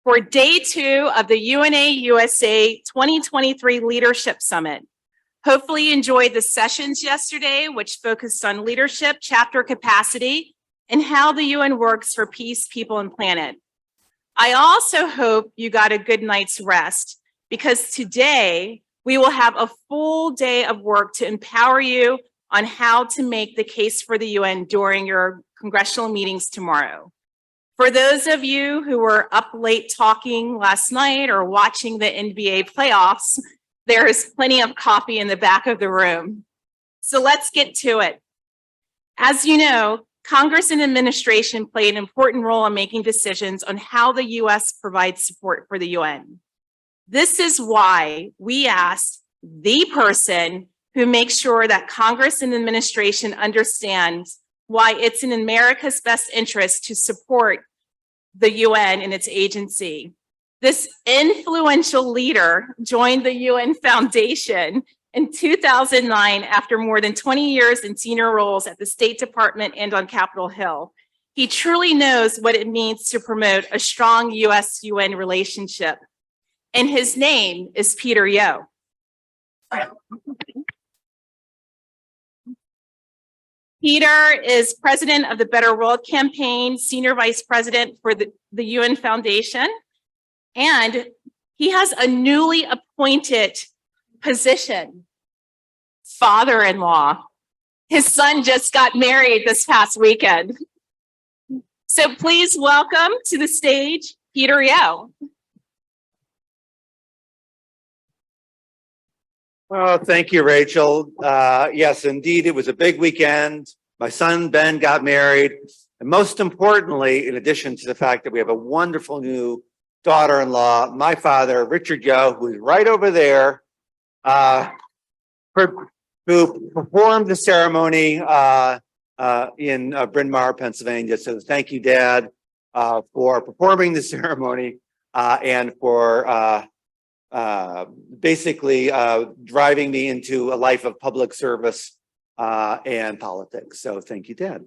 for day 2 of the UNA USA 2023 Leadership Summit. Hopefully you enjoyed the sessions yesterday, which focused on leadership, chapter capacity, and how the UN works for peace, people, and planet. I also hope you got a good night's rest, because today we will have a full day of work to empower you on how to make the case for the UN during your congressional meetings tomorrow. For those of you who were up late talking last night or watching the NBA playoffs, there is plenty of coffee in the back of the room. So let's get to it. As you know, Congress and administration play an important role in making decisions on how the US provides support for the UN. This is why we asked the person who makes sure that Congress and administration understands why it's in America's best interest to support the UN and its agency. This influential leader joined the UN Foundation in 2009 after more than 20 years in senior roles at the State Department and on Capitol Hill. He truly knows what it means to promote a strong US-UN relationship. And his name is Peter Yo. Peter is president of the Better World Campaign, senior vice president for the UN Foundation, and he has a newly appointed position, father-in-law. His son just got married this past weekend. So please welcome to the stage, Peter Yo. Oh, thank you, Rachel. Yes, indeed, it was a big weekend. My son, Ben, got married. And most importantly, in addition to the fact that we have a wonderful new daughter-in-law, my father, Richard Yo, who's right over there, who performed the ceremony in Bryn Mawr, Pennsylvania. So thank you, Dad, for performing the ceremony and for basically driving me into a life of public service and politics. So thank you, Dad.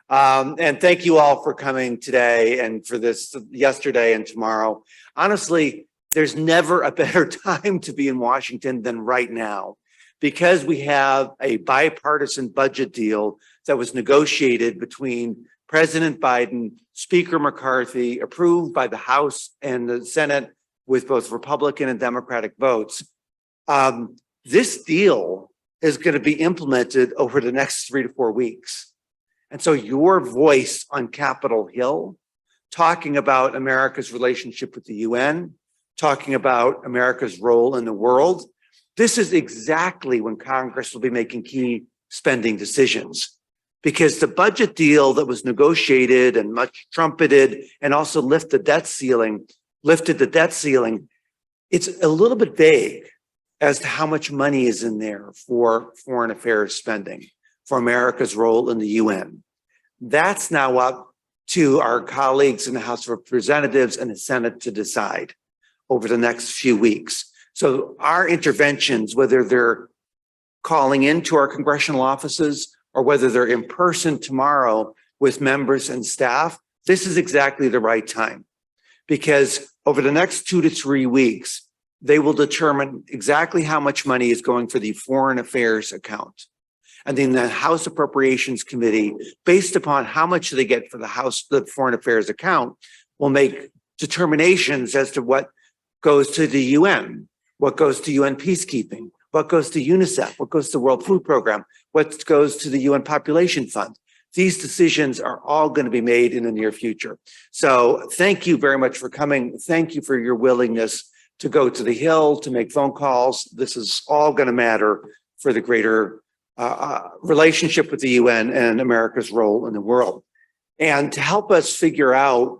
And thank you all for coming today and for this yesterday and tomorrow. Honestly, there's never a better time to be in Washington than right now, because we have a bipartisan budget deal that was negotiated between President Biden, Speaker McCarthy, approved by the House and the Senate with both Republican and Democratic votes. This deal is going to be implemented over the next 3 to 4 weeks. And so your voice on Capitol Hill, talking about America's relationship with the UN, talking about America's role in the world, this is exactly when Congress will be making key spending decisions. Because the budget deal that was negotiated and much trumpeted and also lifted the debt ceiling, it's a little bit vague as to how much money is in there for foreign affairs spending, for America's role in the UN. That's now up to our colleagues in the House of Representatives and the Senate to decide over the next few weeks. So our interventions, whether they're calling into our congressional offices or whether they're in person tomorrow with members and staff, this is exactly the right time. Because over the next 2 to 3 weeks, they will determine exactly how much money is going for the Foreign Affairs account. And then the House Appropriations Committee, based upon how much they get for the Foreign Affairs account, will make determinations as to what goes to the UN, what goes to UN peacekeeping, what goes to UNICEF, what goes to the World Food Program, what goes to the UN Population Fund. These decisions are all going to be made in the near future. So thank you very much for coming. Thank you for your willingness to go to the Hill, to make phone calls. This is all going to matter for the greater relationship with the UN and America's role in the world. And to help us figure out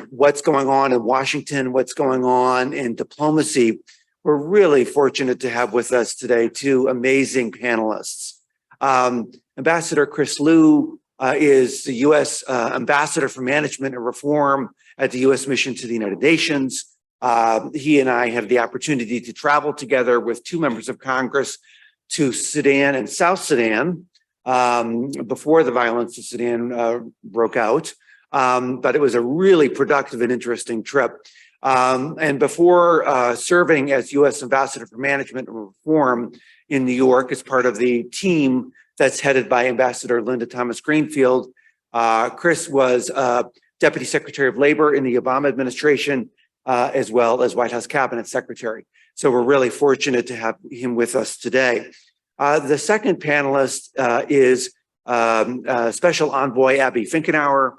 what's going on in Washington, what's going on in diplomacy, we're really fortunate to have with us today 2 amazing panelists. Ambassador Chris Liu is the U.S. Ambassador for Management and Reform at the U.S. Mission to the United Nations. He and I have the opportunity to travel together with 2 members of Congress to Sudan and South Sudan before the violence in Sudan broke out. But it was a really productive and interesting trip. And before serving as U.S. Ambassador for Management and Reform in New York as part of the team that's headed by Ambassador Linda Thomas Greenfield, Chris was Deputy Secretary of Labor in the Obama administration, as well as White House Cabinet Secretary. So we're really fortunate to have him with us today. The second panelist is Special Envoy Abby Finkenauer,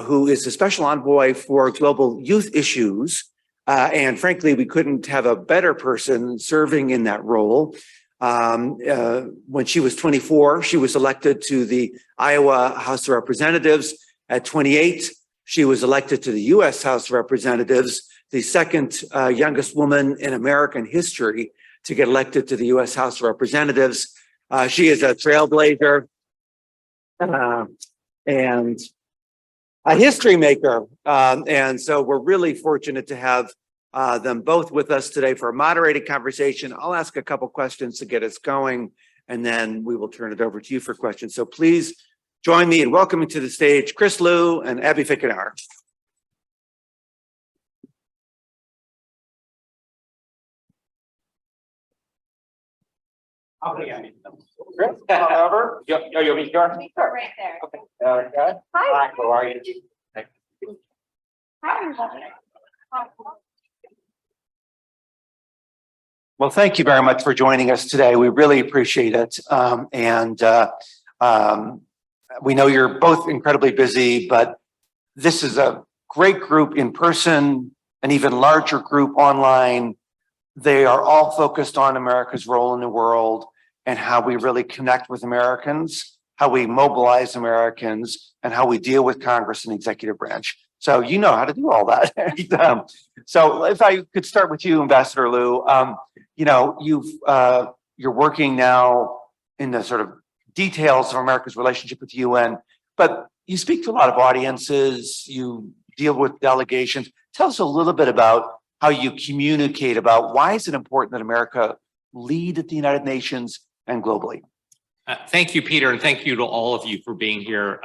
who is the Special Envoy for Global Youth Issues. And frankly, we couldn't have a better person serving in that role. When she was 24, she was elected to the Iowa House of Representatives. At 28, she was elected to the U.S. House of Representatives, the second youngest woman in American history to get elected to the U.S. House of Representatives. She is a trailblazer and a history maker. And so we're really fortunate to have them both with us today for a moderated conversation. I'll ask a couple questions to get us going, and then we will turn it over to you for questions. So please join me in welcoming to the stage Chris Liu and Abby Finkenauer. Chris, over. You'll be sure. We put right there. Okay. Hi. Hi. How are you? Hi, everybody. Well, thank you very much for joining us today. We really appreciate it. We know you're both incredibly busy, but this is a great group in person, an even larger group online. They are all focused on America's role in the world and how we really connect with Americans, how we mobilize Americans, and how we deal with Congress and the executive branch. So you know how to do all that. So if I could start with you, Ambassador Liu, you're working now in the sort of details of America's relationship with the UN, but you speak to a lot of audiences, you deal with delegations. Tell us a little bit about how you communicate about why is it important that America lead at the United Nations and globally. Thank you, Peter, and thank you to all of you for being here.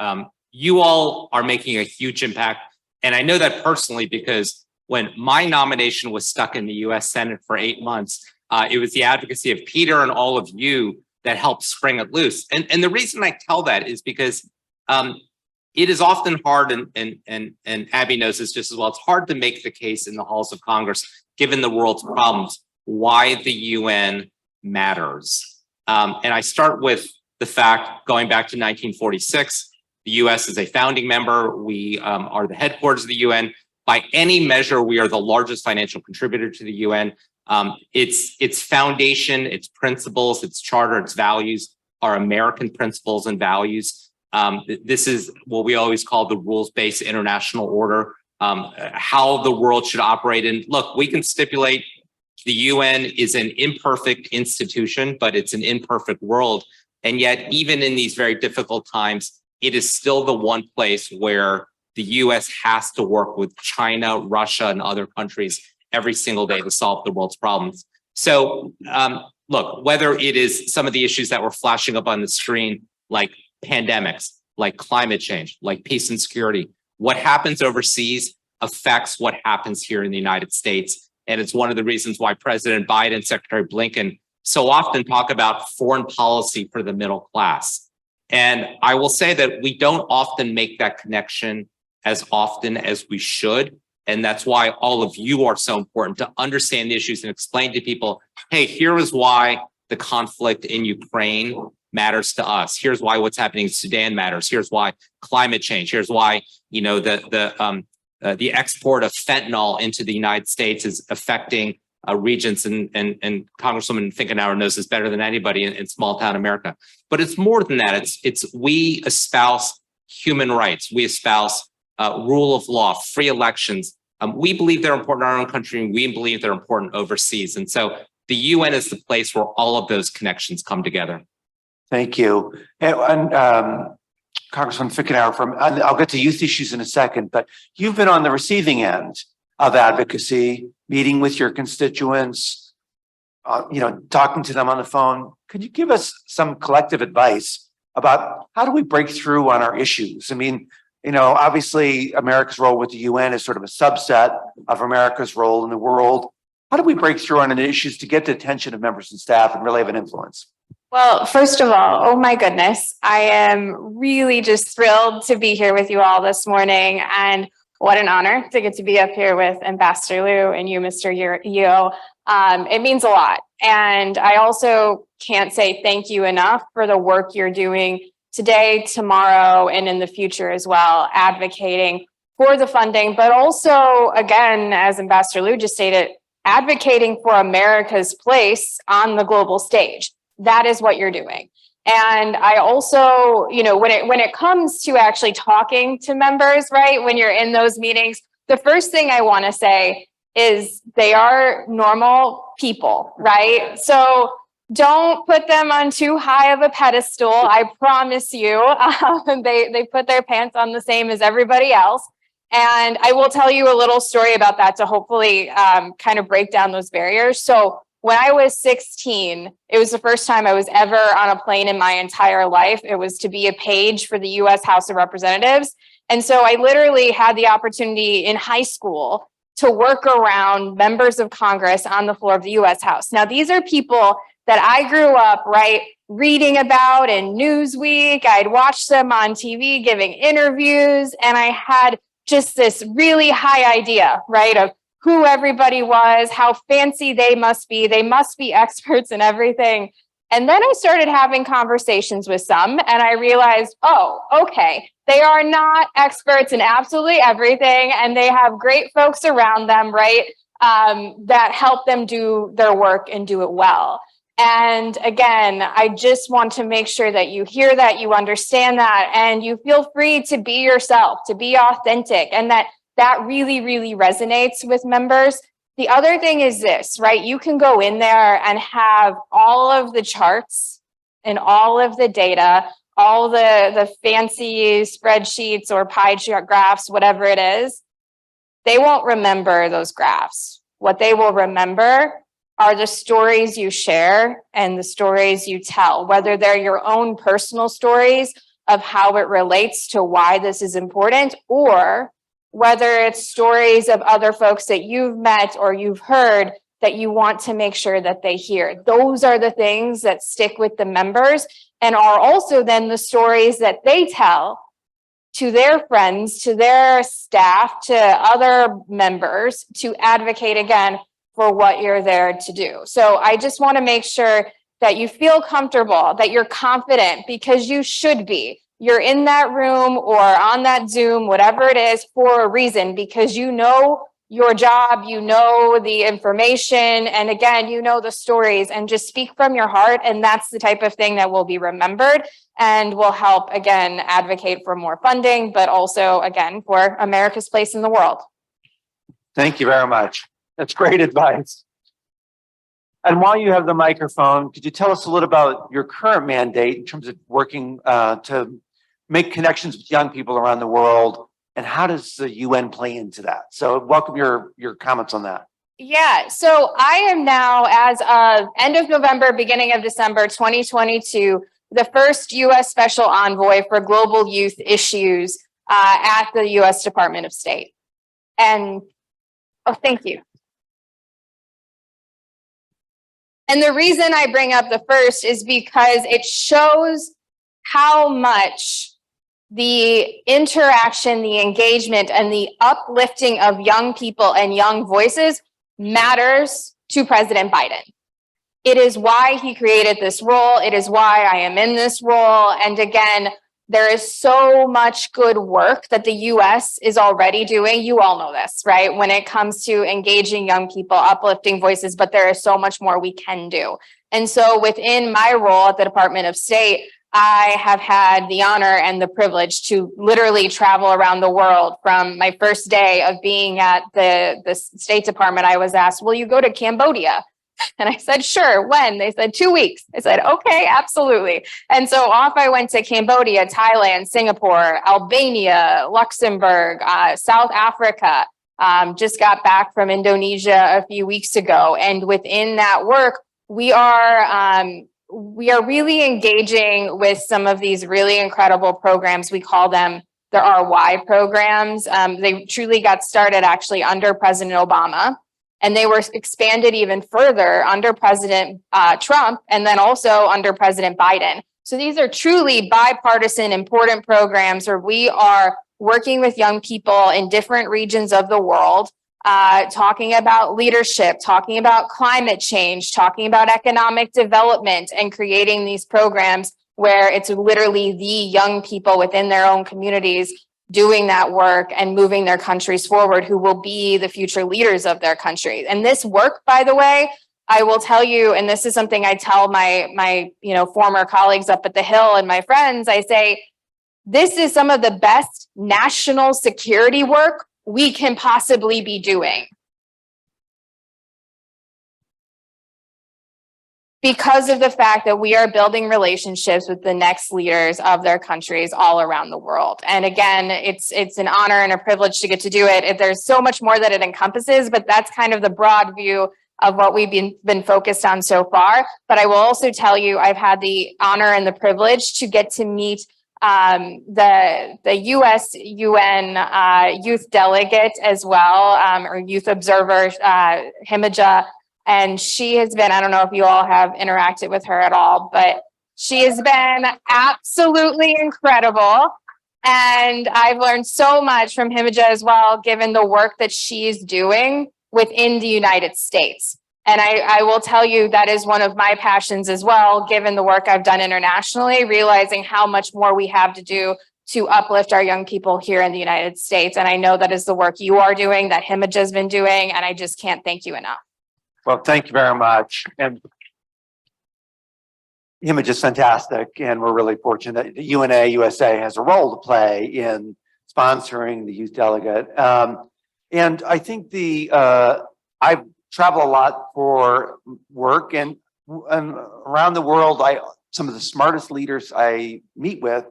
You all are making a huge impact, and I know that personally because when my nomination was stuck in the U.S. Senate for 8 months, it was the advocacy of Peter and all of you that helped spring it loose. And the reason I tell that is because it is often hard, and Abby knows this just as well, it's hard to make the case in the halls of Congress, given the world's problems, why the UN matters. And I start with the fact, going back to 1946, the US is a founding member. We are the headquarters of the UN. By any measure, we are the largest financial contributor to the UN. Its foundation, its principles, its charter, its values are American principles and values. This is what we always call the rules-based international order, how the world should operate. And look, we can stipulate the UN is an imperfect institution, but it's an imperfect world. And yet, even in these very difficult times, it is still the one place where the US has to work with China, Russia, and other countries every single day to solve the world's problems. So look, whether it is some of the issues that were flashing up on the screen, like pandemics, like climate change, like peace and security, what happens overseas affects what happens here in the United States. And it's one of the reasons why President Biden and Secretary Blinken so often talk about foreign policy for the middle class. And I will say that we don't often make that connection as often as we should. And that's why all of you are so important to understand the issues and explain to people, hey, here is why the conflict in Ukraine matters to us. Here's why what's happening in Sudan matters. Here's why climate change. Here's why, the export of fentanyl into the United States is affecting regions, and Congresswoman Finkenauer knows this better than anybody in small town America. But it's more than that. It's we espouse human rights. We espouse rule of law, free elections. We believe they're important in our own country, and we believe they're important overseas. And so the UN is the place where all of those connections come together. Thank you. And Congressman Finkenauer, I'll get to youth issues in a second, but you've been on the receiving end of advocacy, meeting with your constituents, talking to them on the phone. Could you give us some collective advice about how do we break through on our issues? I mean, You know, obviously America's role with the UN is sort of a subset of America's role in the world. How do we break through on issues to get the attention of members and staff and really have an influence? Well, first of all, oh my goodness, I am really just thrilled to be here with you all this morning. And what an honor to get to be up here with Ambassador Liu and you, Mr. Yeo. It means a lot. And I also can't say thank you enough for the work you're doing today, tomorrow, and in the future as well, advocating for the funding, but also, again, as Ambassador Liu just stated, advocating for America's place on the global stage. That is what you're doing. And I also, you know, when it comes to actually talking to members, right, when you're in those meetings, the first thing I want to say is they are normal people, right? So don't put them on too high of a pedestal. I promise you, they put their pants on the same as everybody else. And I will tell you a little story about that to hopefully kind of break down those barriers. So when I was 16, it was the first time I was ever on a plane in my entire life. It was to be a page for the US House of Representatives. And so I literally had the opportunity in high school to work around members of Congress on the floor of the US House. Now, these are people that I grew up, right, reading about in Newsweek. I'd watch them on TV giving interviews, and I had just this really high idea, right, of who everybody was, how fancy they must be. They must be experts in everything. And then I started having conversations with some, and I realized, oh, okay, they are not experts in absolutely everything, and they have great folks around them, right, that help them do their work and do it well. And again, I just want to make sure that you hear that, you understand that, and you feel free to be yourself, to be authentic, and that really, really resonates with members. The other thing is this, right? You can go in there and have all of the charts and all of the data, all the fancy spreadsheets or pie chart graphs, whatever it is. They won't remember those graphs. What they will remember are the stories you share and the stories you tell, whether they're your own personal stories of how it relates to why this is important, or whether it's stories of other folks that you've met or you've heard that you want to make sure that they hear. Those are the things that stick with the members and are also then the stories that they tell to their friends, to their staff, to other members to advocate again for what you're there to do. So I just want to make sure that you feel comfortable, that you're confident, because you should be. You're in that room or on that Zoom, whatever it is, for a reason, because you know your job, you know the information, and again, you know the stories, and just speak from your heart. And that's the type of thing that will be remembered and will help, again, advocate for more funding, but also, again, for America's place in the world. Thank you very much. That's great advice. And while you have the microphone, could you tell us a little about your current mandate in terms of working to make connections with young people around the world, and how does the UN play into that? So welcome your comments on that. Yeah, so I am now, as of end of November, beginning of December 2022, the first U.S. Special Envoy for Global Youth Issues at the U.S. Department of State. And, oh, thank you. And the reason I bring up the first is because it shows how much the interaction, the engagement, and the uplifting of young people and young voices matters to President Biden. It is why he created this role. It is why I am in this role. And again, there is so much good work that the U.S. is already doing. You all know this, right? When it comes to engaging young people, uplifting voices, but there is so much more we can do. And so within my role at the Department of State, I have had the honor and the privilege to literally travel around the world. From my first day of being at the State Department, I was asked, will you go to Cambodia? And I said, sure. When? They said 2 weeks. I said, okay, absolutely. And so off I went to Cambodia, Thailand, Singapore, Albania, Luxembourg, South Africa. Just got back from Indonesia a few weeks ago. And within that work, we are really engaging with some of these really incredible programs. We call them the RY programs. They truly got started actually under President Obama, and they were expanded even further under President Trump, and then also under President Biden. So these are truly bipartisan, important programs where we are working with young people in different regions of the world, talking about leadership, talking about climate change, talking about economic development, and creating these programs where it's literally the young people within their own communities doing that work and moving their countries forward, who will be the future leaders of their country. And this work, by the way, I will tell you, and this is something I tell my former colleagues up at the Hill and my friends, I say, this is some of the best national security work we can possibly be doing. Because of the fact that we are building relationships with the next leaders of their countries all around the world. And again, it's an honor and a privilege to get to do it. There's so much more that it encompasses, but that's kind of the broad view of what we've been focused on so far. But I will also tell you, I've had the honor and the privilege to get to meet the US UN youth delegate as well, or youth observer, Himija. And she has been, I don't know if you all have interacted with her at all, but she has been absolutely incredible. And I've learned so much from Himija as well, given the work that she's doing within the United States. And I will tell you that is one of my passions as well, given the work I've done internationally, realizing how much more we have to do to uplift our young people here in the United States. And I know that is the work you are doing, that Himija has been doing, and I just can't thank you enough. Well, thank you very much. And Image is fantastic, and we're really fortunate that the UNA USA has a role to play in sponsoring the youth delegate. And I think I travel a lot for work, and around the world, some of the smartest leaders I meet with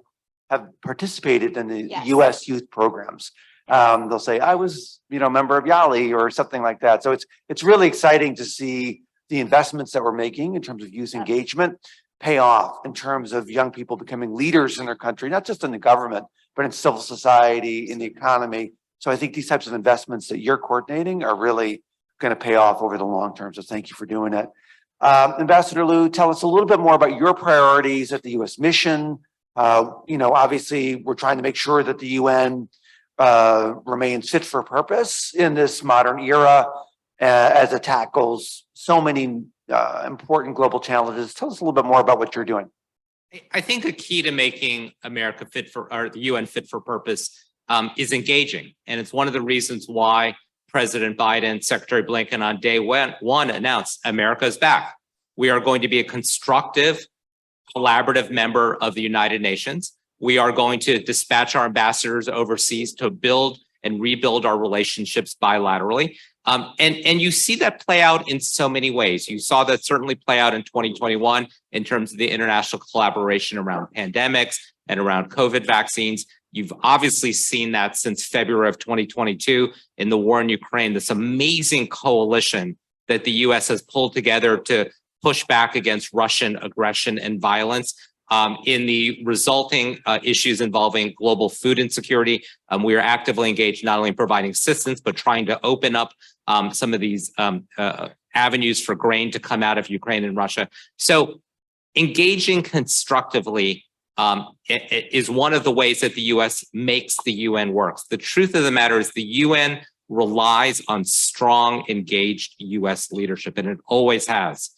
have participated in the US youth programs. They'll say, I was, a member of YALI or something like that. So it's really exciting to see the investments that we're making in terms of youth engagement pay off in terms of young people becoming leaders in their country, not just in the government, but in civil society, in the economy. So I think these types of investments that you're coordinating are really going to pay off over the long term. So thank you for doing it. Ambassador Liu, tell us a little bit more about your priorities at the US mission. Obviously we're trying to make sure that the UN remains fit for purpose in this modern era as it tackles so many important global challenges. Tell us a little bit more about what you're doing. I think a key to making America the UN fit for purpose is engaging. And it's one of the reasons why President Biden, Secretary Blinken on day one announced America's back. We are going to be a constructive, collaborative member of the United Nations. We are going to dispatch our ambassadors overseas to build and rebuild our relationships bilaterally. And you see that play out in so many ways. You saw that certainly play out in 2021 in terms of the international collaboration around pandemics and around COVID vaccines. You've obviously seen that since February of 2022 in the war in Ukraine, this amazing coalition that the US has pulled together to push back against Russian aggression and violence. In the resulting issues involving global food insecurity, we are actively engaged not only in providing assistance, but trying to open up some of these avenues for grain to come out of Ukraine and Russia. So engaging constructively is one of the ways that the US makes the UN work. The truth of the matter is the UN relies on strong, engaged US leadership, and it always has.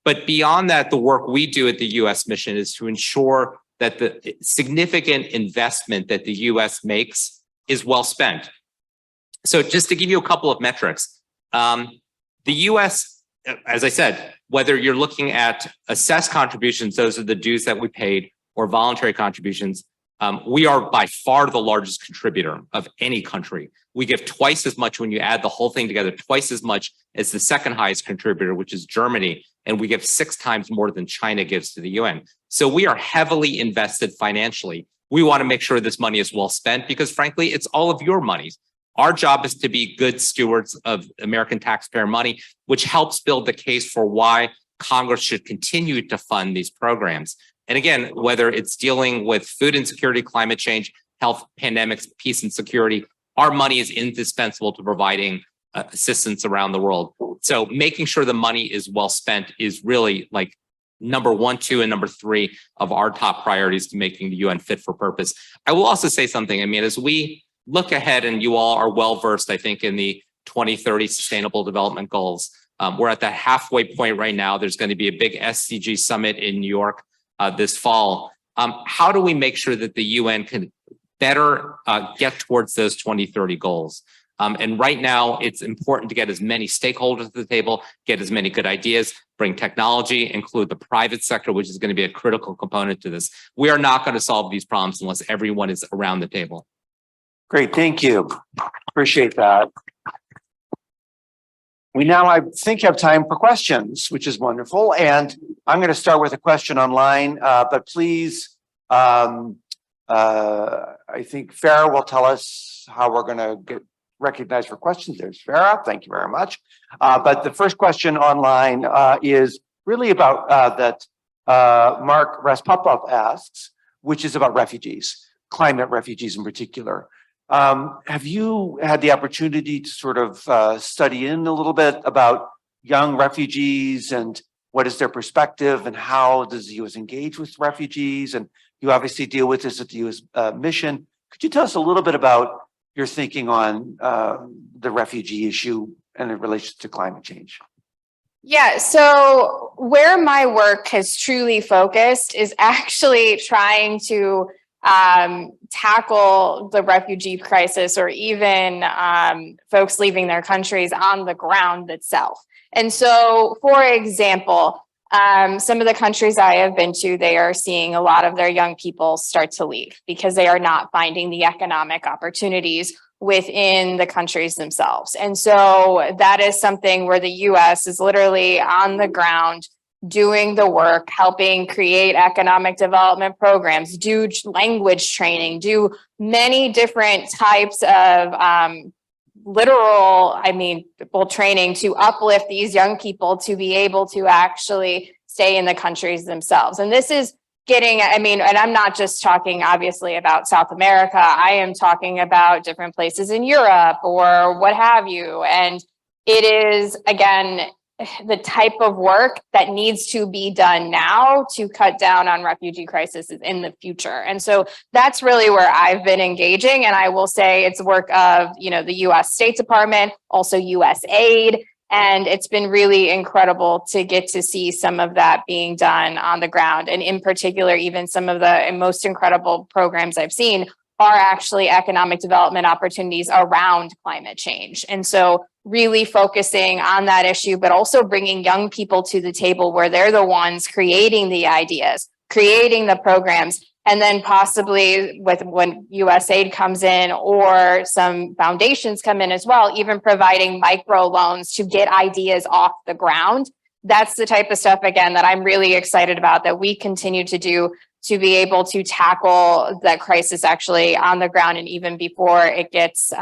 But beyond that, the work we do at the US mission is to ensure that the significant investment that the US makes is well spent. So just to give you a couple of metrics, the US, as I said, whether you're looking at assessed contributions, those are the dues that we paid, or voluntary contributions, we are by far the largest contributor of any country. We give twice as much when you add the whole thing together, twice as much as the second highest contributor, which is Germany. And we give 6 times more than China gives to the UN. So we are heavily invested financially. We want to make sure this money is well spent because frankly, it's all of your money. Our job is to be good stewards of American taxpayer money, which helps build the case for why Congress should continue to fund these programs. And again, whether it's dealing with food insecurity, climate change, health, pandemics, peace and security. Our money is indispensable to providing assistance around the world. So making sure the money is well spent is really like number 1, 2, and number 3 of our top priorities to making the UN fit for purpose. I will also say something. I mean, as we look ahead, and you all are well versed, I think, in the 2030 Sustainable Development Goals. We're at the halfway point right now. There's going to be a big SDG summit in New York this fall. How do we make sure that the UN can better get towards those 2030 goals? And right now, it's important to get as many stakeholders to the table, get as many good ideas, bring technology, include the private sector, which is going to be a critical component to this. We are not going to solve these problems unless everyone is around the table. Great, thank you. Appreciate that. We now, I think, have time for questions, which is wonderful. And I'm going to start with a question online, but please, I think Farah will tell us how we're going to get recognized for questions. There's Farah, thank you very much. But the first question online is really about that Mark Raspopov asks, which is about refugees, climate refugees in particular. Have you had the opportunity to sort of study in a little bit about young refugees and what is their perspective and how does the U.S. engage with refugees? And you obviously deal with this at the U.S. mission. Could you tell us a little bit about your thinking on the refugee issue and in relation to climate change? Yeah, so where my work has truly focused is actually trying to tackle the refugee crisis, or even folks leaving their countries on the ground itself. And so, for example, some of the countries I have been to, they are seeing a lot of their young people start to leave because they are not finding the economic opportunities within the countries themselves. And so that is something where the US is literally on the ground doing the work, helping create economic development programs, do language training, do many different types of training to uplift these young people to be able to actually stay in the countries themselves. And this is getting, and I'm not just talking obviously about South America, I am talking about different places in Europe or what have you. And it is, again, the type of work that needs to be done now to cut down on refugee crises in the future. And so that's really where I've been engaging. And I will say it's work of, the US State Department, also US Aid. And it's been really incredible to get to see some of that being done on the ground. And in particular, even some of the most incredible programs I've seen are actually economic development opportunities around climate change. And so really focusing on that issue, but also bringing young people to the table where they're the ones creating the ideas, creating the programs, and then possibly when USAID comes in or some foundations come in as well, even providing micro loans to get ideas off the ground. That's the type of stuff, again, that I'm really excited about, that we continue to do to be able to tackle that crisis actually on the ground and even before it gets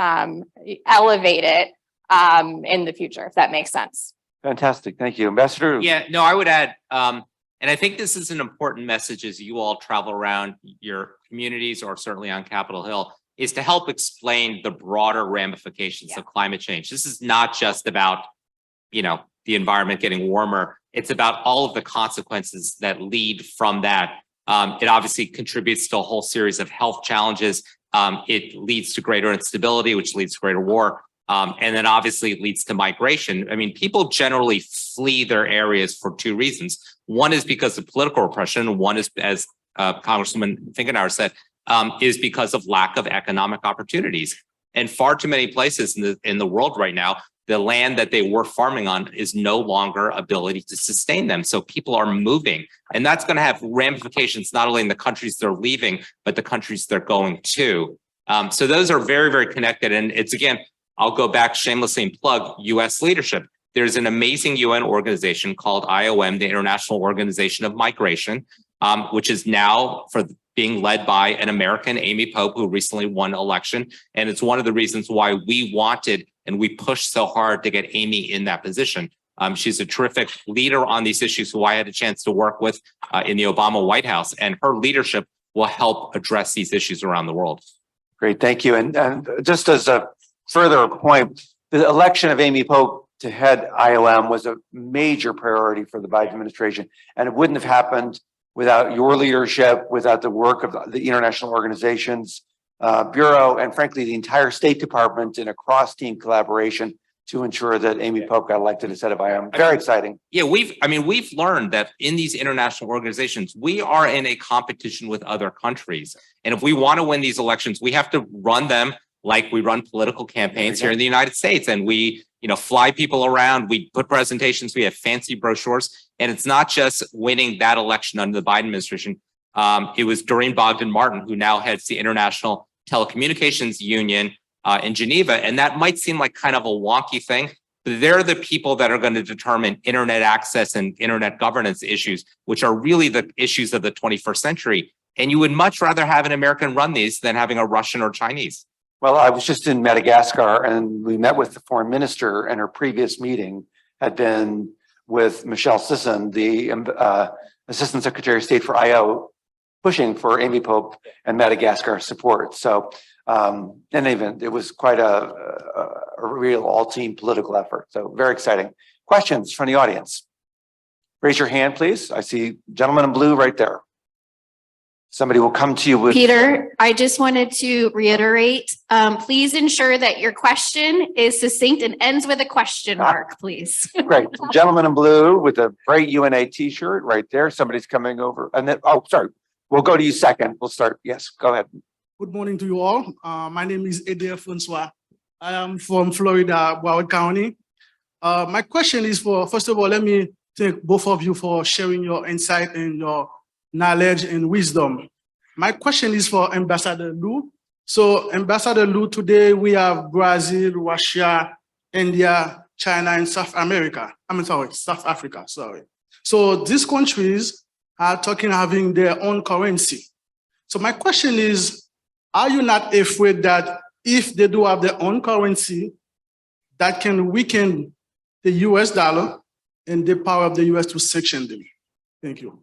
elevated in the future, if that makes sense. Fantastic. Thank you. Ambassador? Yeah, no, I would add, and I think this is an important message as you all travel around your communities or certainly on Capitol Hill, is to help explain the broader ramifications of climate change. This is not just about, the environment getting warmer. It's about all of the consequences that lead from that. It obviously contributes to a whole series of health challenges. It leads to greater instability, which leads to greater war. And then obviously it leads to migration. People generally flee their areas for two reasons. One is because of political repression. One is, as Congresswoman Finkenauer said, is because of lack of economic opportunities. And far too many places in the world right now, the land that they were farming on is no longer ability to sustain them. So people are moving, and that's going to have ramifications not only in the countries they're leaving, but the countries they're going to. So those are very, very connected. And it's, again, I'll go back shamelessly and plug U.S. leadership. There's an amazing UN organization called IOM, the International Organization of Migration, which is now being led by an American, Amy Pope, who recently won election. And it's one of the reasons why we wanted and we pushed so hard to get Amy in that position. She's a terrific leader on these issues who I had a chance to work with in the Obama White House, and her leadership will help address these issues around the world. Great, thank you. And just as a further point, the election of Amy Pope to head IOM was a major priority for the Biden administration, and it wouldn't have happened without your leadership, without the work of the international organizations, Bureau, and frankly, the entire State Department in a cross-team collaboration to ensure that Amy Pope got elected as head of IOM. Very exciting. Yeah, we've learned that in these international organizations, we are in a competition with other countries. And if we want to win these elections, we have to run them like we run political campaigns here in the United States. And we, fly people around, we put presentations, we have fancy brochures. And it's not just winning that election under the Biden administration. It was Doreen Bogdan-Martin, who now heads the International Telecommunications Union in Geneva. And that might seem like kind of a wonky thing, but they're the people that are going to determine internet access and internet governance issues, which are really the issues of the 21st century. And you would much rather have an American run these than having a Russian or Chinese. Well, I was just in Madagascar and we met with the foreign minister, and her previous meeting had been with Michelle Sisson, the Assistant Secretary of State for IO, pushing for Amy Pope and Madagascar support. So in any event, it was quite a real all-team political effort. So very exciting. Questions from the audience? Raise your hand, please. I see gentleman in blue right there. Somebody will come to you with. Peter, I just wanted to reiterate, please ensure that your question is succinct and ends with a question mark, please. Great. Gentleman in blue with a bright UNA t-shirt right there. Somebody's coming over. And then, oh, sorry. We'll go to you second. We'll start. Yes, go ahead. Good morning to you all. My name is Adair Francois. I am from Florida, Broward County. My question is first of all, let me thank both of you for sharing your insight and your knowledge and wisdom. My question is for Ambassador Liu. So Ambassador Liu, today we have Brazil, Russia, India, China, and South Africa. So these countries are having their own currency. So my question is, are you not afraid that if they do have their own currency, that can weaken the US dollar and the power of the US to sanction them? Thank you.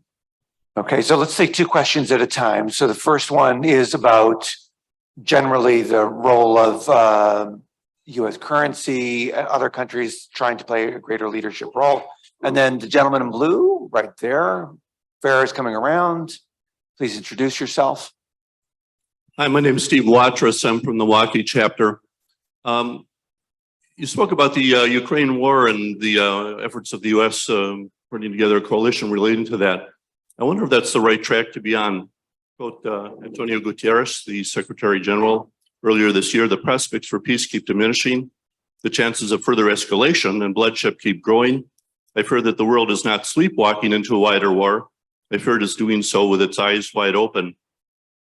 Okay, so let's take two questions at a time. So the first one is about generally the role of US currency, other countries trying to play a greater leadership role. And then the gentleman in blue right there, Farrah is coming around. Please introduce yourself. Hi, my name is Steve Watras. I'm from the Milwaukee chapter. You spoke about the Ukraine war and the efforts of the U.S. Putting together a coalition relating to that. I wonder if that's the right track to be on. Quote Antonio Guterres, the Secretary General, earlier this year, the prospects for peace keep diminishing. The chances of further escalation and bloodshed keep growing. I fear that the world is not sleepwalking into a wider war. I fear it is doing so with its eyes wide open.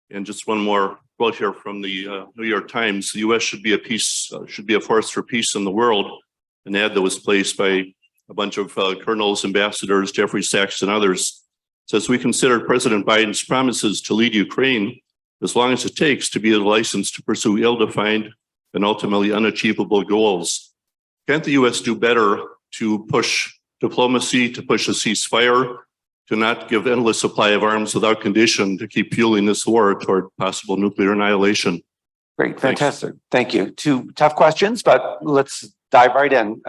And just one more quote here from the New York Times: "The U.S. should be a force for peace in the world." An ad that was placed by a bunch of colonels, ambassadors, Jeffrey Sachs, and others says, "We consider President Biden's promises to lead Ukraine, as long as it takes, to be a license to pursue ill-defined and ultimately unachievable goals. Can't the U.S. do better to push diplomacy, to push a ceasefire, to not give endless supply of arms without condition, to keep fueling this war toward possible nuclear annihilation?" Great, fantastic. Thank you. Two tough questions, but let's dive right in.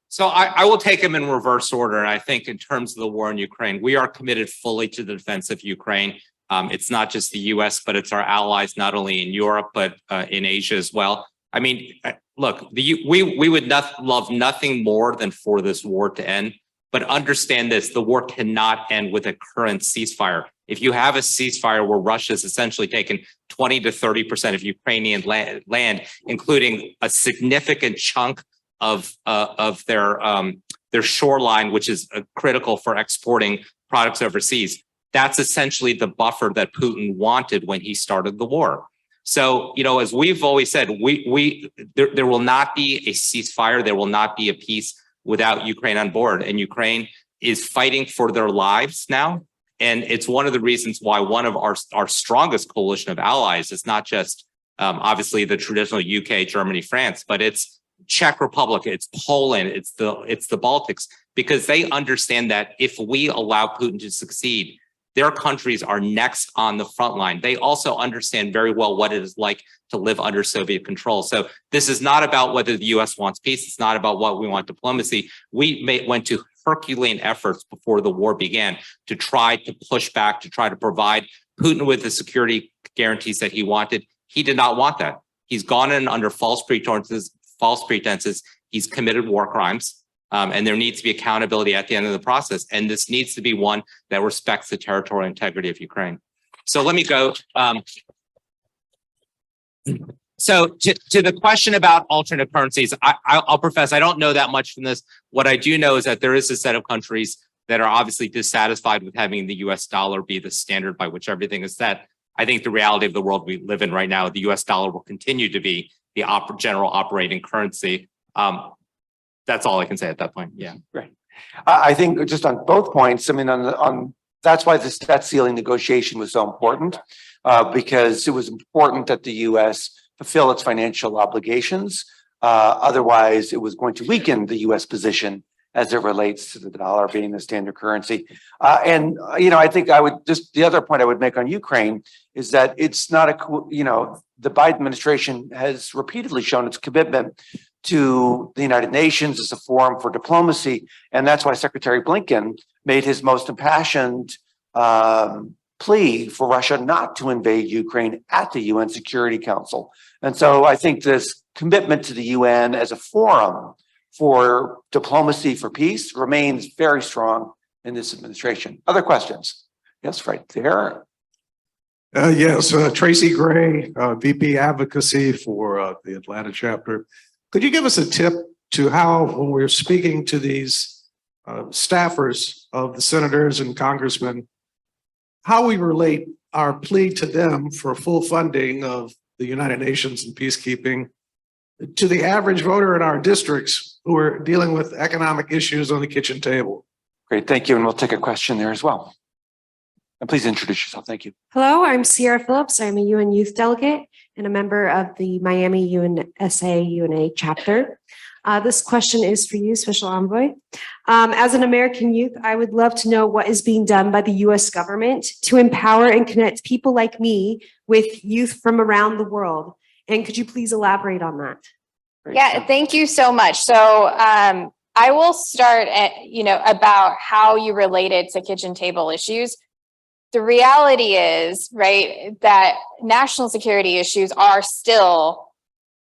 So I will take them in reverse order. And I think in terms of the war in Ukraine, we are committed fully to the defense of Ukraine. It's not just the US, but it's our allies, not only in Europe, but in Asia as well. I mean, look, we would love nothing more than for this war to end. But understand this, the war cannot end with a current ceasefire. If you have a ceasefire where Russia has essentially taken 20 to 30% of Ukrainian land, including a significant chunk of their shoreline, which is critical for exporting products overseas, that's essentially the buffer that Putin wanted when he started the war. So, as we've always said, there will not be a ceasefire, there will not be a peace without Ukraine on board. And Ukraine is fighting for their lives now. And it's one of the reasons why one of our strongest coalition of allies is not just obviously the traditional UK, Germany, France, but it's Czech Republic, it's Poland, it's the Baltics, because they understand that if we allow Putin to succeed, Their countries are next on the front line. They also understand very well what it is like to live under Soviet control. So this is not about whether the US wants peace. It's not about what we want diplomacy. We went to Herculean efforts before the war began to try to push back, to try to provide Putin with the security guarantees that he wanted. He did not want that. He's gone in under false pretenses. He's committed war crimes. And there needs to be accountability at the end of the process. And this needs to be one that respects the territorial integrity of Ukraine. So let me go. So to the question about alternate currencies, I'll profess I don't know that much from this. What I do know is that there is a set of countries that are obviously dissatisfied with having the US dollar be the standard by which everything is set. I think the reality of the world we live in right now, the US dollar will continue to be the general operating currency. That's all I can say at that point. Yeah. Great. I think just on both points, I mean, that's why this debt ceiling negotiation was so important, because it was important that the U.S. fulfill its financial obligations. Otherwise, it was going to weaken the U.S. position as it relates to the dollar being the standard currency. And I think the other point I would make on Ukraine is that it's not the Biden administration has repeatedly shown its commitment to the United Nations as a forum for diplomacy. And that's why Secretary Blinken made his most impassioned plea for Russia not to invade Ukraine at the UN Security Council. And so I think this commitment to the UN as a forum for diplomacy for peace remains very strong in this administration. Other questions? Yes, right there. Yes, Tracy Gray, VP Advocacy for the Atlanta chapter. Could you give us a tip to how, when we're speaking to these staffers of the senators and congressmen, how we relate our plea to them for full funding of the United Nations and peacekeeping to the average voter in our districts who are dealing with economic issues on the kitchen table? Great, thank you. And we'll take a question there as well. And please introduce yourself. Thank you. Hello, I'm Sierra Phillips. I'm a UN Youth Delegate and a member of the Miami USA UNA chapter. This question is for you, Special Envoy. As an American youth, I would love to know what is being done by the US government to empower and connect people like me with youth from around the world. And could you please elaborate on that? Yeah, thank you so much. So I will start at, about how you related to kitchen table issues. The reality is, right, that national security issues are still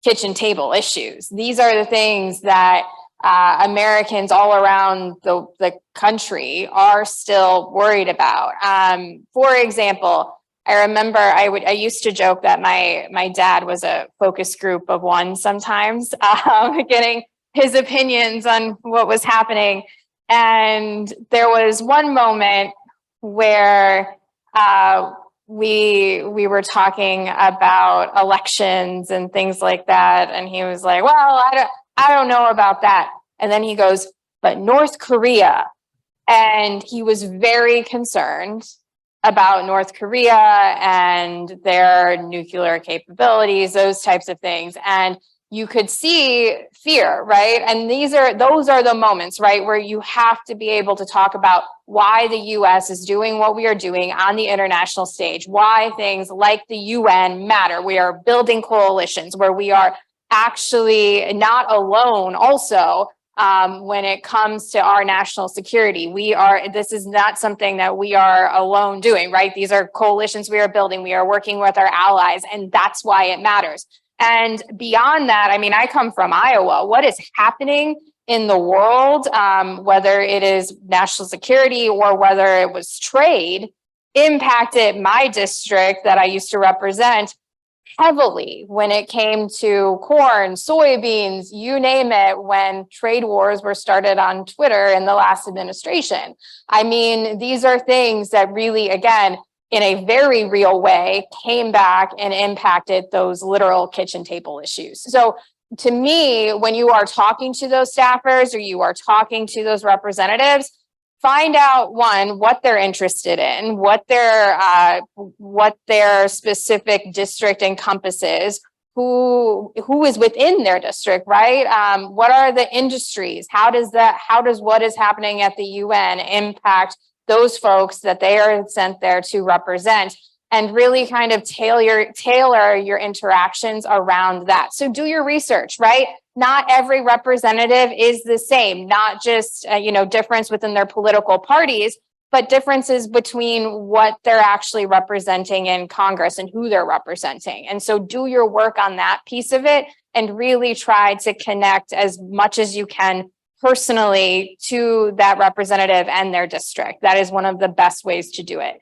kitchen table issues. These are the things that Americans all around the country are still worried about. For example, I remember I used to joke that my dad was a focus group of one sometimes, getting his opinions on what was happening. And there was one moment where we were talking about elections and things like that, and he was like, "Well, I don't know about that." And then he goes, "But North Korea," and he was very concerned about North Korea and their nuclear capabilities, those types of things. And you could see fear, right? And those are the moments, right, where you have to be able to talk about why the US is doing what we are doing on the international stage, why things like the UN matter. We are building coalitions where we are actually not alone also when it comes to our national security. This is not something that we are alone doing, right? These are coalitions we are building. We are working with our allies, and that's why it matters. And beyond that, I mean, I come from Iowa. What is happening in the world, whether it is national security or whether it was trade, impacted my district that I used to represent heavily when it came to corn, soybeans, you name it, when trade wars were started on Twitter in the last administration. I mean, these are things that really, again, in a very real way, came back and impacted those literal kitchen table issues. So to me, when you are talking to those staffers or you are talking to those representatives, find out, one, what they're interested in, what their specific district encompasses, who is within their district, right? What are the industries? How does what is happening at the UN impact those folks that they are sent there to represent, and really kind of tailor your interactions around that. So do your research, right? Not every representative is the same, not just, difference within their political parties, but differences between what they're actually representing in Congress and who they're representing. And so do your work on that piece of it and really try to connect as much as you can personally to that representative and their district. That is one of the best ways to do it.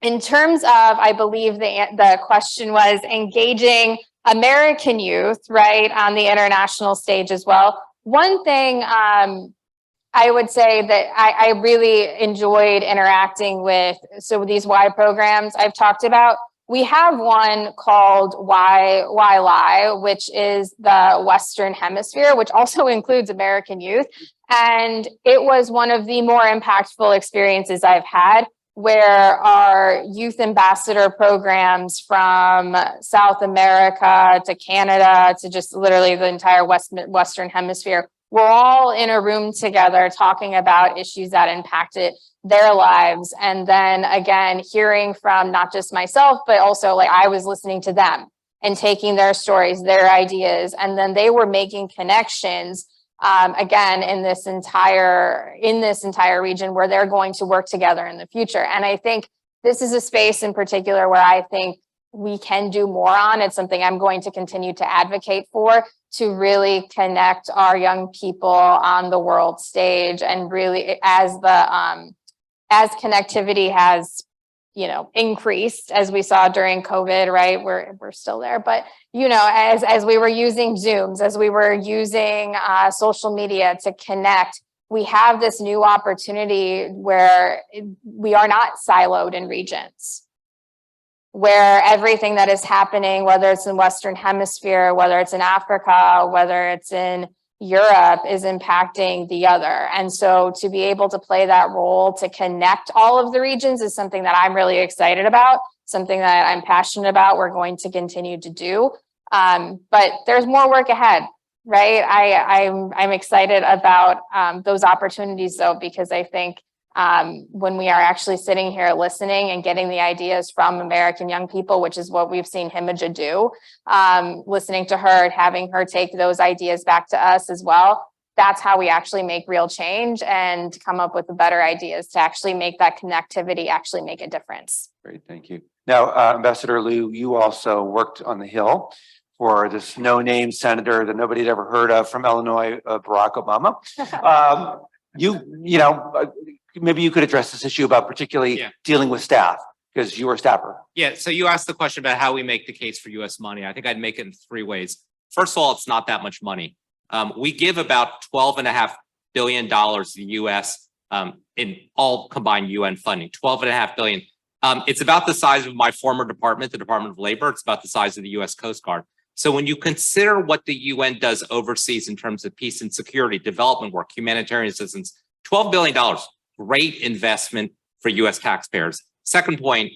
In terms of, I believe the question was engaging American youth, right, on the international stage as well. One thing I would say that I really enjoyed interacting with, so these Y programs I've talked about, we have one called Why Lie, which is the Western Hemisphere, which also includes American youth. And it was one of the more impactful experiences I've had, where our youth ambassador programs from South America to Canada to just literally the entire Western Hemisphere, we're all in a room together talking about issues that impacted their lives. And then again, hearing from not just myself, but also like I was listening to them and taking their stories, their ideas, and then they were making connections again in this entire region where they're going to work together in the future. And I think this is a space in particular where I think we can do more on. It's something I'm going to continue to advocate for, to really connect our young people on the world stage. And really, as connectivity has increased, as we saw during COVID, right? We're still there, but as we were using Zooms, as we were using social media to connect, we have this new opportunity where we are not siloed in regions, where everything that is happening, whether it's in Western Hemisphere, whether it's in Africa, whether it's in Europe, is impacting the other. And so to be able to play that role to connect all of the regions is something that I'm really excited about, something that I'm passionate about. We're going to continue to do. But there's more work ahead, right? I'm excited about those opportunities though, because I think when we are actually sitting here listening and getting the ideas from American young people, which is what we've seen Himija do, listening to her and having her take those ideas back to us as well, that's how we actually make real change and come up with the better ideas to actually make that connectivity actually make a difference. Great, thank you. Now, Ambassador Liu, you also worked on the Hill for this no-name senator that nobody had ever heard of from Illinois, Barack Obama. Maybe you could address this issue about particularly dealing with staff, because you were a staffer. Yeah, so you asked the question about how we make the case for US money. I think I'd make it in 3 ways. First of all, it's not that much money. We give about $12.5 billion to the US in all combined UN funding, $12.5 billion. It's about the size of my former department, the Department of Labor. It's about the size of the US Coast Guard. So when you consider what the UN does overseas in terms of peace and security, development work, humanitarian assistance, $12 billion, great investment for US taxpayers. Second point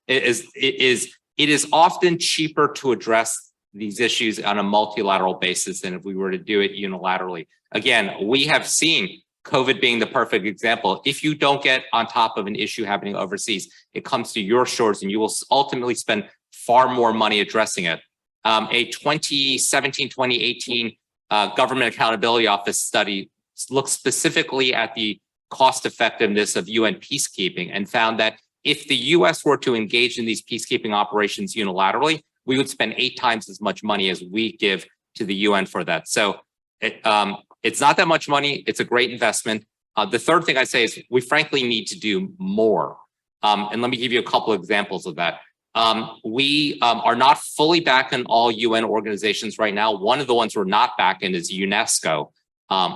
it is often cheaper to address these issues on a multilateral basis than if we were to do it unilaterally. Again, we have seen COVID being the perfect example. If you don't get on top of an issue happening overseas, it comes to your shores and you will ultimately spend far more money addressing it. A 2017-2018 Government Accountability Office study looked specifically at the cost effectiveness of UN peacekeeping and found that if the US were to engage in these peacekeeping operations unilaterally, we would spend 8 times as much money as we give to the UN for that. So it's not that much money. It's a great investment. The third thing I say is we frankly need to do more. And let me give you a couple of examples of that. We are not fully back in all UN organizations right now. One of the ones we're not back in is UNESCO,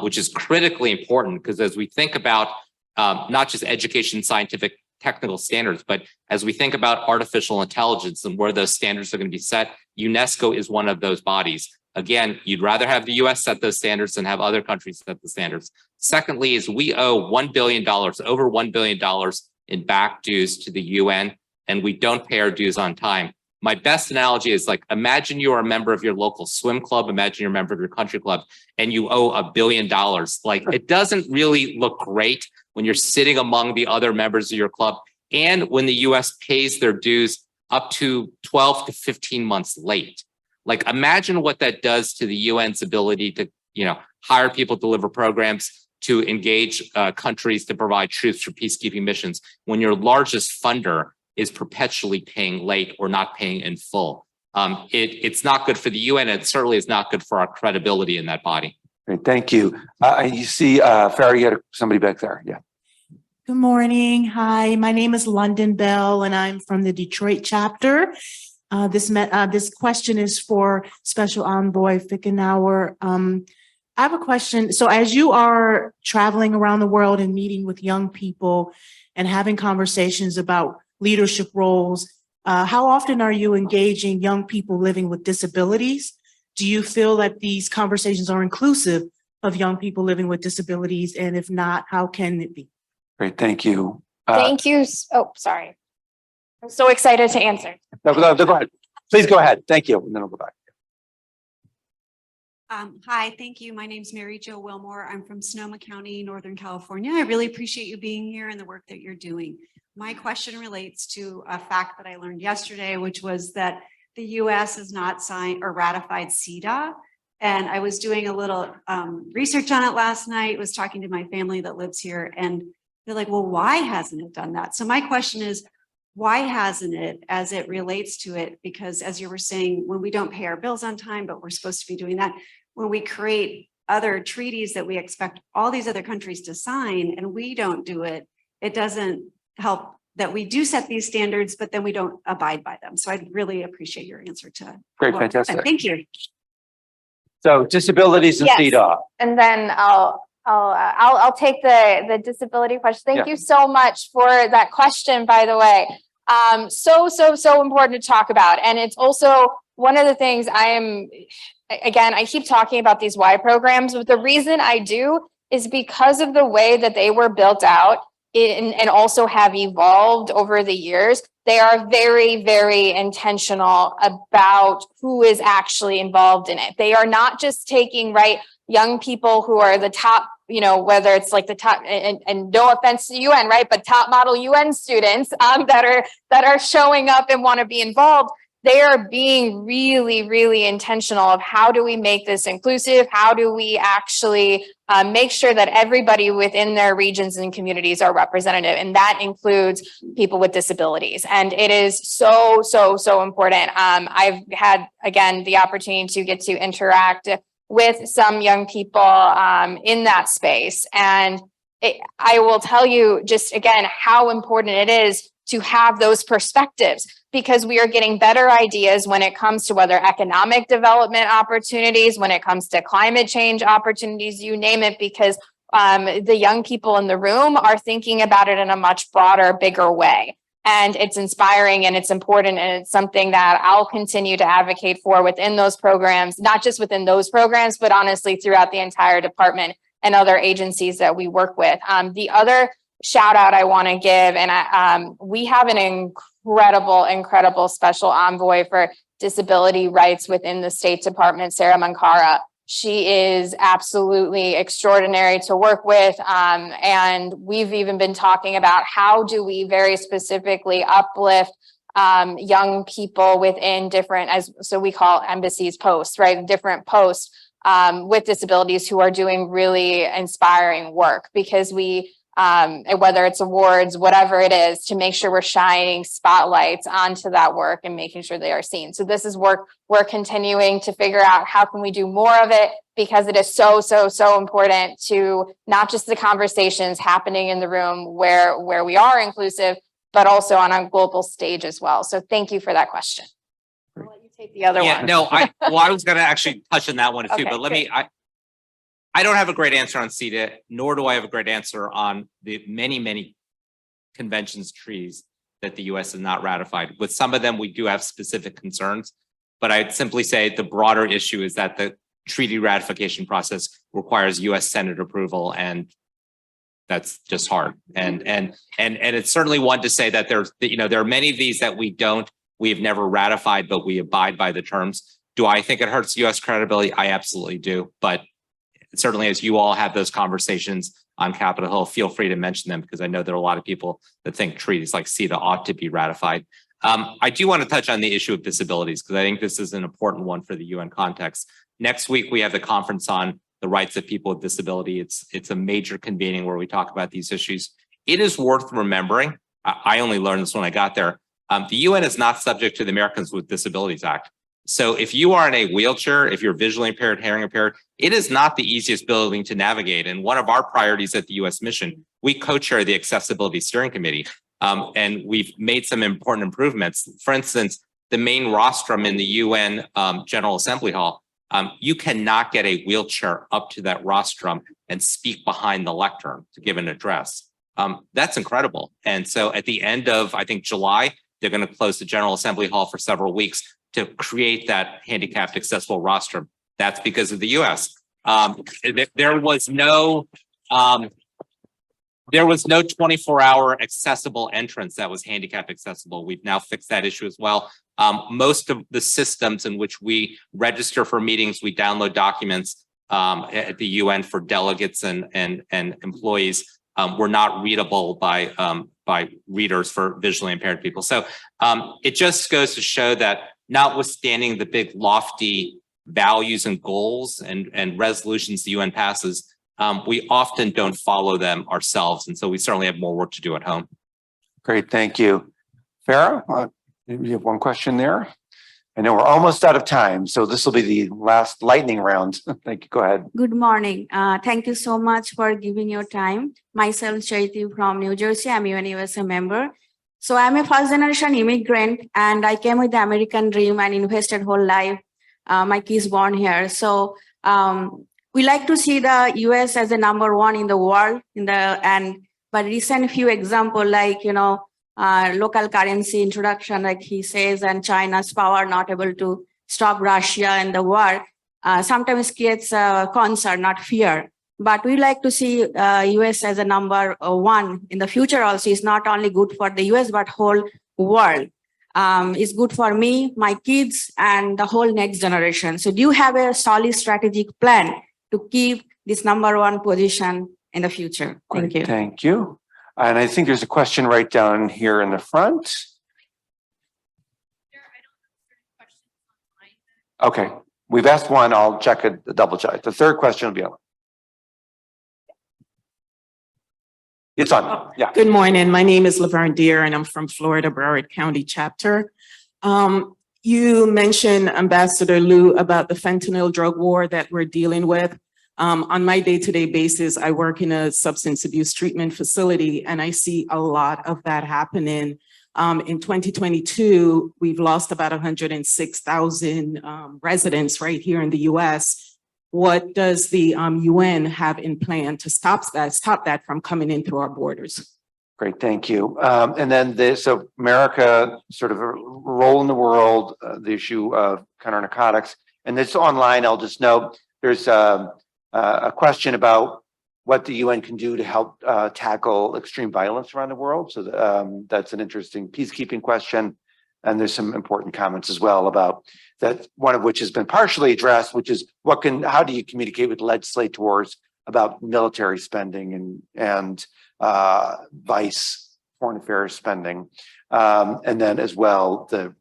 which is critically important because as we think about not just education, scientific, technical standards, but as we think about artificial intelligence and where those standards are going to be set, UNESCO is one of those bodies. Again, you'd rather have the US set those standards than have other countries set the standards. Secondly, is we owe $1 billion, over $1 billion in back dues to the UN, and we don't pay our dues on time. my best analogy is like, imagine you are a member of your local swim club, imagine you're a member of your country club, and you owe $1 billion. Like, it doesn't really look great when you're sitting among the other members of your club, and when the US pays their dues up to 12 to 15 months late. Like, imagine what that does to the UN's ability to, hire people, deliver programs, to engage countries to provide troops for peacekeeping missions, when your largest funder is perpetually paying late or not paying in full. It's not good for the UN. And it certainly is not good for our credibility in that body. Great, thank you. You see, Farah, you had somebody back there. Yeah. Good morning. Hi, my name is London Bell, and I'm from the Detroit chapter. This question is for Special Envoy Finkenauer. I have a question. So as you are traveling around the world and meeting with young people and having conversations about leadership roles, how often are you engaging young people living with disabilities? Do you feel that these conversations are inclusive of young people living with disabilities? And if not, how can it be? Great, thank you. Thank you. Oh, sorry. I'm so excited to answer. No, go ahead. Please go ahead. Thank you. And then I'll go back. Hi, thank you. My name is Mary Jo Wilmore. I'm from Sonoma County, Northern California. I really appreciate you being here and the work that you're doing. My question relates to a fact that I learned yesterday, which was that the US has not signed or ratified CEDAW. And I was doing a little research on it last night, was talking to my family that lives here, and they're like, well, why hasn't it done that? So my question is, why hasn't it as it relates to it? Because as you were saying, when we don't pay our bills on time, but we're supposed to be doing that, when we create other treaties that we expect all these other countries to sign and we don't do it, it doesn't help that we do set these standards, but then we don't abide by them. So I'd really appreciate your answer to. Great, fantastic. Thank you. So disabilities and Yes. CEDAW. And then I'll take the disability question. Thank you so much for that question, by the way. So important to talk about. And it's also one of the things I keep talking about these Y programs, but the reason I do is because of the way that they were built out and also have evolved over the years. They are very, very intentional about who is actually involved in it. They are not just taking, young people who are the top, whether it's like the top, and no offense to UN, but top model UN students that are showing up and want to be involved. They are being really, really intentional of how do we make this inclusive? How do we actually make sure that everybody within their regions and communities are representative? And that includes people with disabilities. And it is so important. I've had, again, the opportunity to get to interact with some young people in that space. And I will tell you just, again, how important it is to have those perspectives, because we are getting better ideas when it comes to whether economic development opportunities, when it comes to climate change opportunities, you name it, because the young people in the room are thinking about it in a much broader, bigger way. And it's inspiring and it's important. And it's something that I'll continue to advocate for within those programs, not just within those programs, but honestly throughout the entire department and other agencies that we work with. The other shout out I want to give, and we have an incredible special envoy for disability rights within the State Department, Sarah Mankara. She is absolutely extraordinary to work with. And we've even been talking about how do we very specifically uplift young people within different, so we call embassies posts, different posts with disabilities who are doing really inspiring work, because we, whether it's awards, whatever it is, to make sure we're shining spotlights onto that work and making sure they are seen. So this is work we're continuing to figure out how can we do more of it, because it is so important to not just the conversations happening in the room where we are inclusive, but also on a global stage as well. So thank you for that question. I'll let you take the other one. No, I was going to actually touch on that one too, Okay, but let great. me, I don't have a great answer on CETA, nor do I have a great answer on the many conventions treaties that the US has not ratified. With some of them, we do have specific concerns, but I'd simply say the broader issue is that the treaty ratification process requires US Senate approval, and that's just hard. And it's certainly one to say that there are many of these that we don't We have never ratified, but we abide by the terms. Do I think it hurts US credibility? I absolutely do. But certainly as you all have those conversations on Capitol Hill, feel free to mention them because I know there are a lot of people that think treaties like CETA ought to be ratified. I do want to touch on the issue of disabilities because I think this is an important one for the UN context. Next week, we have the conference on the rights of people with disability. It's a major convening where we talk about these issues. It is worth remembering. I only learned this when I got there. The UN is not subject to the Americans with Disabilities Act. So if you are in a wheelchair, if you're visually impaired, hearing impaired, it is not the easiest building to navigate. And one of our priorities at the US mission, we co-chair the Accessibility Steering Committee. And we've made some important improvements. For instance, the main rostrum in the UN General Assembly Hall, you cannot get a wheelchair up to that rostrum and speak behind the lectern to give an address. That's incredible. And so at the end of, I think, July, they're going to close the General Assembly Hall for several weeks to create that handicapped accessible rostrum. That's because of the US. There was no 24-hour accessible entrance that was handicap accessible. We've now fixed that issue as well. Most of the systems in which we register for meetings, we download documents at the UN for delegates and employees were not readable by readers for visually impaired people. So it just goes to show that notwithstanding the big lofty values and goals and resolutions the UN passes, we often don't follow them ourselves. And so we certainly have more work to do at home. Great, thank you. Farah, you have one question there. I know we're almost out of time, so this will be the last lightning round. Thank you, go ahead. Good morning. Thank you so much for giving your time. Myself, Chaiti from New Jersey. I'm a USA member. So I'm a first generation immigrant and I came with the American dream and invested whole life. My kids born here. So we like to see the US as the #1 in the world but recent few example like, local currency introduction, like he says, and China's power not able to stop Russia and the war, sometimes creates concern, not fear. But we like to see US as a #1 in the future also. It's not only good for the US, but whole world. It's good for me, my kids, and the whole next generation. So do you have a solid strategic plan to keep this #1 position in the future? Thank you. Thank you. And I think there's a question right down here in the front. Okay, we've asked one. I'll check it, double check. The third question will be on. It's on, yeah. Good morning. My name is Laverne Deer and I'm from Florida Broward County chapter. You mentioned, Ambassador Liu, about the fentanyl drug war that we're dealing with. On my day-to-day basis, I work in a substance abuse treatment facility and I see a lot of that happening. In 2022, we've lost about 106,000 residents right here in the US. What does the UN have in plan to stop that from coming in through our borders? Great, thank you. And then so America, sort of a role in the world, the issue of counter-narcotics. And this online, I'll just note, there's a question about what the UN can do to help tackle extreme violence around the world. So that's an interesting peacekeeping question. And there's some important comments as well about that, one of which has been partially addressed, which is how do you communicate with legislators about military spending and vice foreign affairs spending. And then as well, the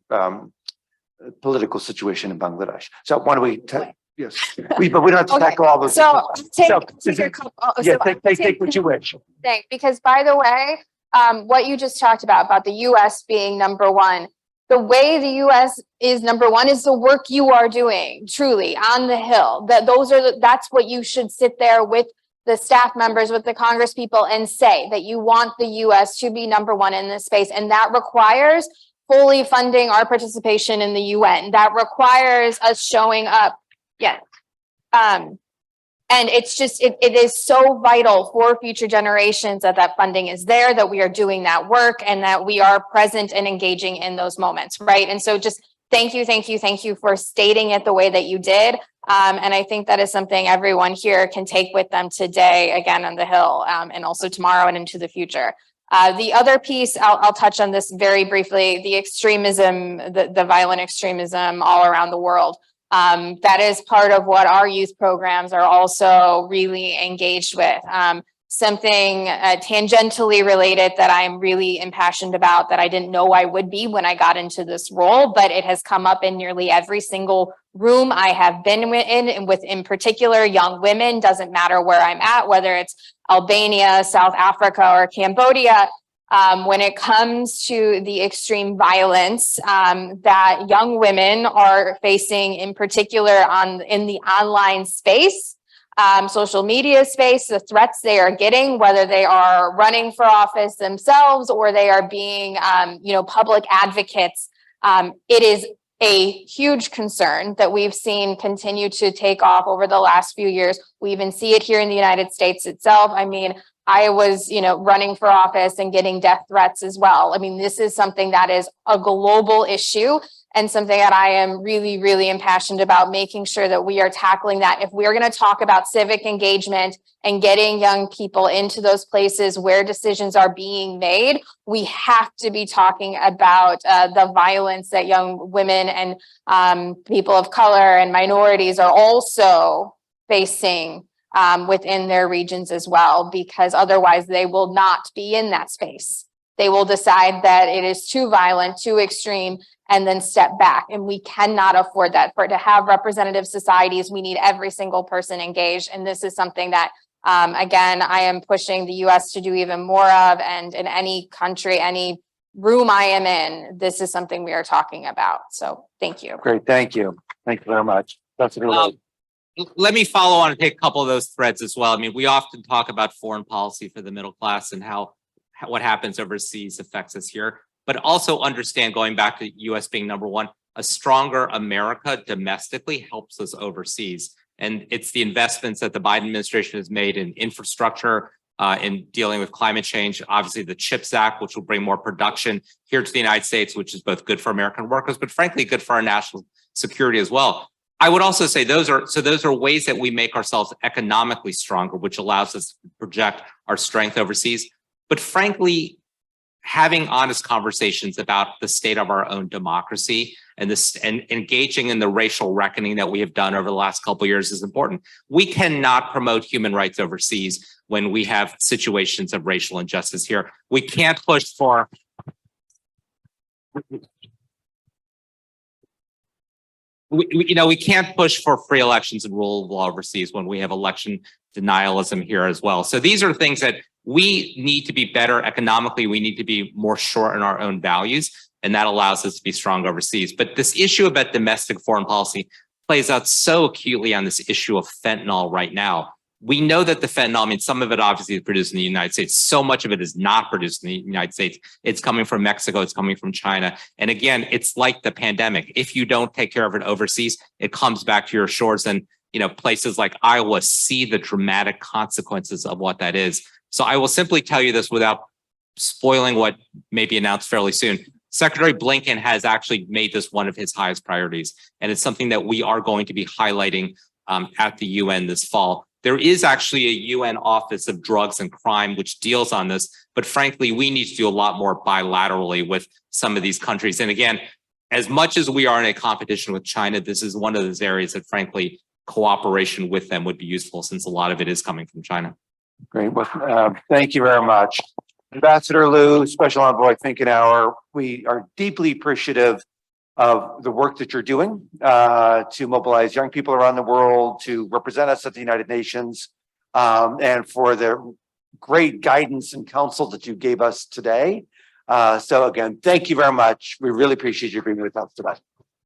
political situation in Bangladesh. So why don't we yes, but we don't have to tackle all those. So take what you wish. Because by the way, what you just talked about the US being #1, the way the US is #1 is the work you are doing truly on the Hill. That's what you should sit there with the staff members, with the Congress people and say that you want the US to be #1 in this space. And that requires fully funding our participation in the UN. That requires us showing up. Yeah. And it's just, it is so vital for future generations that funding is there, that we are doing that work and that we are present and engaging in those moments, right? And so just thank you for stating it the way that you did. And I think that is something everyone here can take with them today, again, on the Hill, and also tomorrow and into the future. The other piece, I'll touch on this very briefly, the extremism, the violent extremism all around the world. That is part of what our youth programs are also really engaged with. Something tangentially related that I'm really impassioned about that I didn't know I would be when I got into this role, but it has come up in nearly every single room I have been in, and with in particular young women, doesn't matter where I'm at, whether it's Albania, South Africa, or Cambodia. When it comes to the extreme violence that young women are facing, in particular in the online space, social media space, the threats they are getting, whether they are running for office themselves or they are being, public advocates, it is a huge concern that we've seen continue to take off over the last few years. We even see it here in the United States itself. I mean, I was, running for office and getting death threats as well. I mean, this is something that is a global issue and something that I am really, really impassioned about, making sure that we are tackling that. If we're going to talk about civic engagement and getting young people into those places where decisions are being made, we have to be talking about the violence that young women and people of color and minorities are also facing within their regions as well, because otherwise they will not be in that space. They will decide that it is too violent, too extreme, and then step back. And we cannot afford that. To have representative societies, we need every single person engaged. And this is something that, again, I am pushing the US to do even more of. And in any country, any room I am in, this is something we are talking about. So thank you. Great, thank you. Thank you very much. That's really Let me follow on and take a couple of those threads as well. I mean, we often talk about foreign policy for the middle class and how what happens overseas affects us here, but also understand, going back to US being number one, a stronger America domestically helps us overseas. And it's the investments that the Biden administration has made in infrastructure, in dealing with climate change, obviously the CHIPS Act, which will bring more production here to the United States, which is both good for American workers, but frankly, good for our national security as well. I would also say those are ways that we make ourselves economically stronger, which allows us to project our strength overseas. But frankly, having honest conversations about the state of our own democracy and engaging in the racial reckoning that we have done over the last couple of years is important. We cannot promote human rights overseas when we have situations of racial injustice here. We can't push for we can't push for free elections and rule of law overseas when we have election denialism here as well. So these are things that we need to be better economically. We need to be more sure in our own values, and that allows us to be strong overseas. But this issue about domestic foreign policy plays out so acutely on this issue of fentanyl right now. We know that the fentanyl, I mean, some of it obviously is produced in the United States. So much of it is not produced in the United States. It's coming from Mexico. It's coming from China. And again, it's like the pandemic. If you don't take care of it overseas, it comes back to your shores. And, places like Iowa see the dramatic consequences of what that is. So I will simply tell you this without spoiling what may be announced fairly soon. Secretary Blinken has actually made this one of his highest priorities. And it's something that we are going to be highlighting at the UN this fall. There is actually a UN Office of Drugs and Crime which deals on this, but frankly, we need to do a lot more bilaterally with some of these countries. And again, as much as we are in a competition with China, this is one of those areas that frankly, cooperation with them would be useful since a lot of it is coming from China. great. Well, thank you very much. Ambassador Liu, Special Envoy Finkenauer, we are deeply appreciative of the work that you're doing to mobilize young people around the world to represent us at the United Nations, and for the great guidance and counsel that you gave us today. So again, thank you very much. We really appreciate you being with us today.